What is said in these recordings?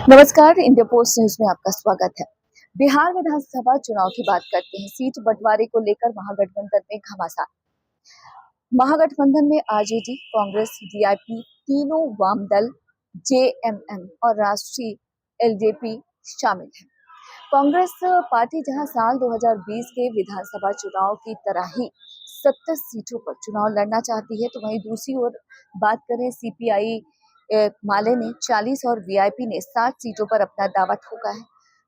नमस्कार, India post news में आपका स्वागत है। बिहार विधानसभा चुनाव की बात करते हैं। सीट बंटवारे को लेकर महागठबंधन में घमासान। महागठबंधन में आरजेडी, कांग्रेस, वीआईपी, तीनों वाम दल, जेएमएम और राष्ट्रीय एलजेपी शामिल है। कांग्रेस पार्टी जहां साल 2020 के विधानसभा चुनाव की तरह ही 70 सीटों पर चुनाव लड़ना चाहती है, तो वहीं दूसरी ओर बात करें सीपीआई माले ने 40 और वीआईपी ने 60 सीटों पर अपना दावा ठोका है।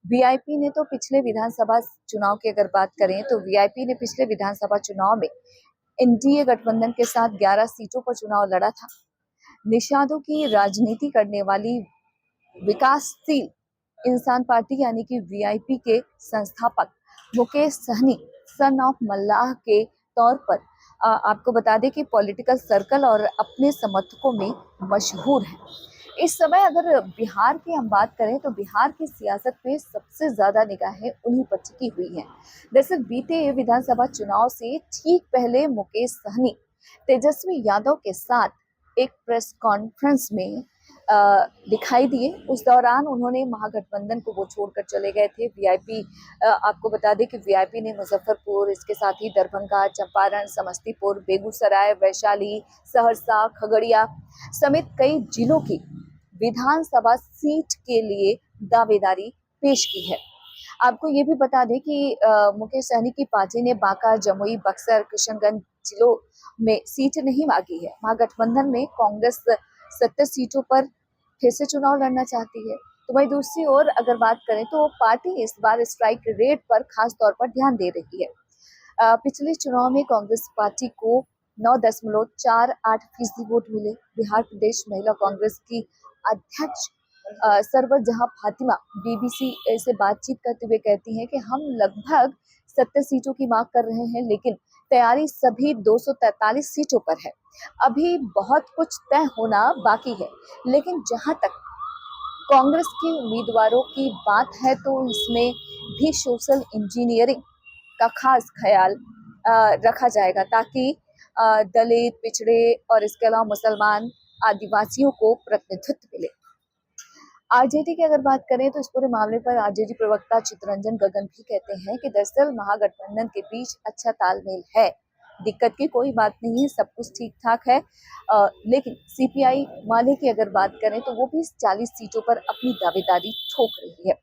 वीआईपी ने तो पिछले विधानसभा चुनाव की अगर बात करें तो वीआईपी ने पिछले विधानसभा चुनाव में एनडीए गठबंधन के साथ 11 सीटों पर चुनाव लड़ा था। निषादों की राजनीति करने वाली विकासशील इंसान पार्टी यानी कि वीआईपी के संस्थापक मुकेश सहनी सन ऑफ मल्लाह के तौर पर आपको बता दें कि पॉलिटिकल सर्कल और अपने समर्थकों में मशहूर है। इस समय अगर बिहार की हम बात करें तो बिहार की सियासत पे सबसे ज्यादा निगाहें उन्हीं पर टिकी हुई हैं। दरअसल बीते विधानसभा चुनाव से ठीक पहले मुकेश सहनी तेजस्वी यादव के साथ एक प्रेस कॉन्फ्रेंस में दिखाई दिए। उस दौरान उन्होंने महागठबंधन को वो छोड़कर चले गए थे। वीआईपी आपको बता दें कि वीआईपी ने मुजफ्फरपुर, इसके साथ ही दरभंगा, चंपारण, समस्तीपुर, बेगूसराय, वैशाली, सहरसा, खगड़िया समेत कई जिलों की विधानसभा सीट के लिए दावेदारी पेश की है। आपको ये भी बता दें कि मुकेश सहनी की पार्टी ने बांका, जमुई, बक्सर, किशनगंज जिलों में सीट नहीं मांगी है। महागठबंधन में कांग्रेस 70 सीटों पर फिर से चुनाव लड़ना चाहती है, तो वही दूसरी ओर अगर बात करें तो पार्टी इस बार स्ट्राइक रेट पर खास तौर पर ध्यान दे रही है। पिछले चुनाव में कांग्रेस पार्टी को 9.48% वोट मिले। बिहार प्रदेश महिला कांग्रेस की अध्यक्ष सरवर जहां फातिमा बीबीसी से बातचीत करते हुए कहती हैं कि हम लगभग 70 सीटों की मांग कर रहे हैं, लेकिन तैयारी सभी 243 सीटों पर है। अभी बहुत कुछ तय होना बाकी है, लेकिन जहां तक कांग्रेस के उम्मीदवारों की बात है तो इसमें भी सोशल इंजीनियरिंग का खास ख्याल रखा जाएगा, ताकि दलित, पिछड़े और इसके अलावा मुसलमान, आदिवासियों को प्रतिनिधित्व मिले। आरजेडी की अगर बात करें तो इस पूरे मामले पर आरजेडी प्रवक्ता चित्तरंजन गगन भी कहते हैं कि दरअसल महागठबंधन के बीच अच्छा तालमेल है, दिक्कत की कोई बात नहीं है, सब कुछ ठीक ठाक है। लेकिन सीपीआई माले की अगर बात करें तो वो भी 40 सीटों पर अपनी दावेदारी ठोक रही है।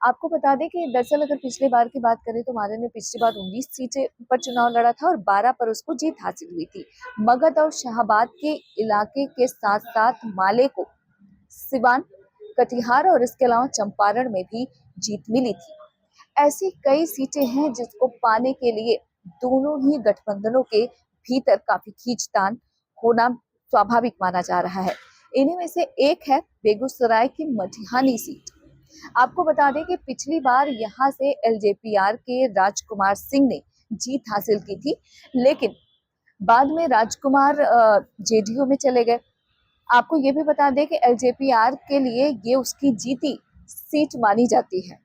आपको बता दें कि दरअसल अगर पिछले बार की बात करें तो माले ने पिछली बार 19 सीटें पर चुनाव लड़ा था और 12 पर उसको जीत हासिल हुई थी। मगध और शाहबाद के इलाके के साथ साथ माले को सिवान, कटिहार और इसके अलावा चंपारण में भी जीत मिली थी। ऐसी कई सीटें हैं जिसको पाने के लिए दोनों ही गठबंधनों के भीतर काफी खींचतान होना स्वाभाविक माना जा रहा है। इन्हीं में से एक है बेगूसराय की मटिहानी सीट। आपको बता दें कि पिछली बार यहां से एलजेपीआर के राजकुमार सिंह ने जीत हासिल की थी, लेकिन बाद में राजकुमार जेडीयू में चले गए। आपको ये भी बता दें कि एलजेपीआर के लिए ये उसकी जीती सीट मानी जाती है,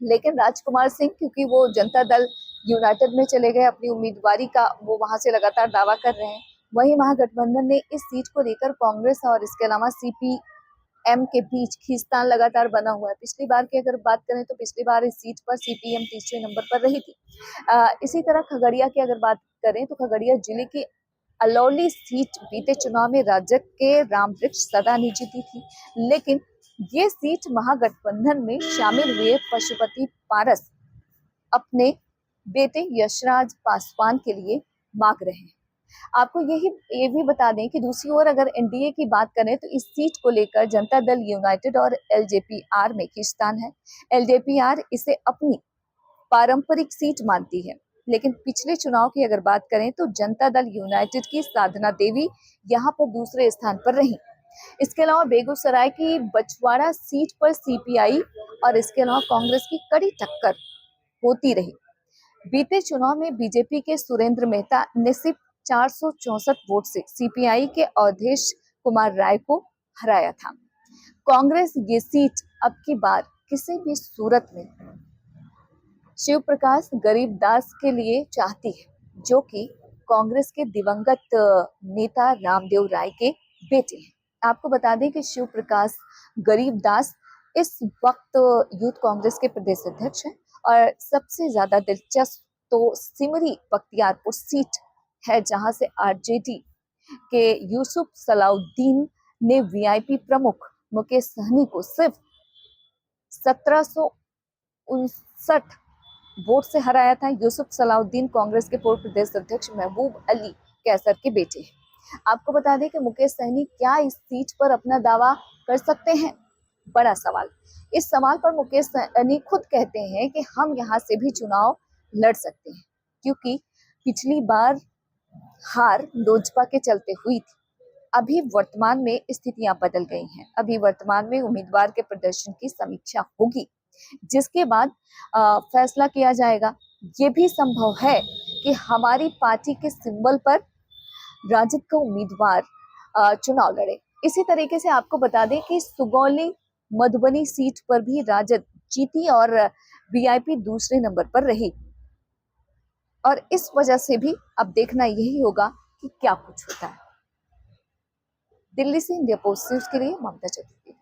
लेकिन राजकुमार सिंह क्योंकि वो जनता दल यूनाइटेड में चले गए, अपनी उम्मीदवारी का वो वहां से लगातार दावा कर रहे हैं। वहीं महागठबंधन ने इस सीट को लेकर कांग्रेस और इसके अलावा सीपीएम के बीच खींचतान लगातार बना हुआ है। पिछली बार की अगर बात करें तो पिछली बार इस सीट पर सीपीएम तीसरे नंबर पर रही थी। इसी तरह खगड़िया की अगर बात करें तो खगड़िया जिले की अलौली सीट बीते चुनाव में राजग के रामवृक्ष सदा ने जीती थी, लेकिन ये सीट महागठबंधन में शामिल हुए पशुपति पारस अपने बेटे यशराज पासवान के लिए मांग रहे हैं। आपको ये भी बता दें कि दूसरी ओर अगर एनडीए की बात करें तो इस सीट को लेकर जनता दल यूनाइटेड और एलजेपीआर में खींचतान है। एलजेपीआर इसे अपनी पारंपरिक सीट मानती है, लेकिन पिछले चुनाव की अगर बात करें तो जनता दल यूनाइटेड की साधना देवी यहाँ पर दूसरे स्थान पर रही। इसके अलावा बेगूसराय की बछवाड़ा सीट पर सीपीआई और इसके अलावा कांग्रेस की कड़ी टक्कर होती रही। बीते चुनाव में बीजेपी के सुरेंद्र मेहता ने सिर्फ 464 वोट से सीपीआई के अवधेश कुमार राय को हराया था। कांग्रेस ये सीट अब की बार किसी भी सूरत में शिव प्रकाश गरीबदास के लिए चाहती है, जो कि कांग्रेस के दिवंगत नेता रामदेव राय के बेटे हैं। आपको बता दें कि शिव प्रकाश गरीबदास इस वक्त यूथ कांग्रेस के प्रदेश अध्यक्ष हैं और सबसे ज्यादा दिलचस्प तो सिमरी बख्तियारपुर सीट है, जहां से आरजेडी के यूसुफ सलाउद्दीन ने वीआईपी प्रमुख मुकेश सहनी को सिर्फ 1759 वोट से हराया था। यूसुफ सलाउद्दीन कांग्रेस के पूर्व प्रदेश अध्यक्ष महबूब अली कैसर के बेटे हैं। आपको बता दें कि मुकेश सहनी क्या इस सीट पर अपना दावा कर सकते हैं, बड़ा सवाल। इस सवाल पर मुकेश सहनी खुद कहते हैं कि हम यहाँ से भी चुनाव लड़ सकते हैं, क्योंकि पिछली बार हार लोजपा के चलते हुई थी। अभी वर्तमान में स्थितियां बदल गई हैं। अभी वर्तमान में उम्मीदवार के प्रदर्शन की समीक्षा होगी, जिसके बाद फैसला किया जाएगा। ये भी संभव है कि हमारी पार्टी के सिंबल पर राजद का उम्मीदवार चुनाव लड़े। इसी तरीके से आपको बता दें कि सुगौली मधुबनी सीट पर भी राजद जीती और वीआईपी दूसरे नंबर पर रही, और इस वजह से भी अब देखना यही होगा कि क्या कुछ होता है। दिल्ली से इंडिया पोस्ट न्यूज के लिए ममता चतुर्वेदी।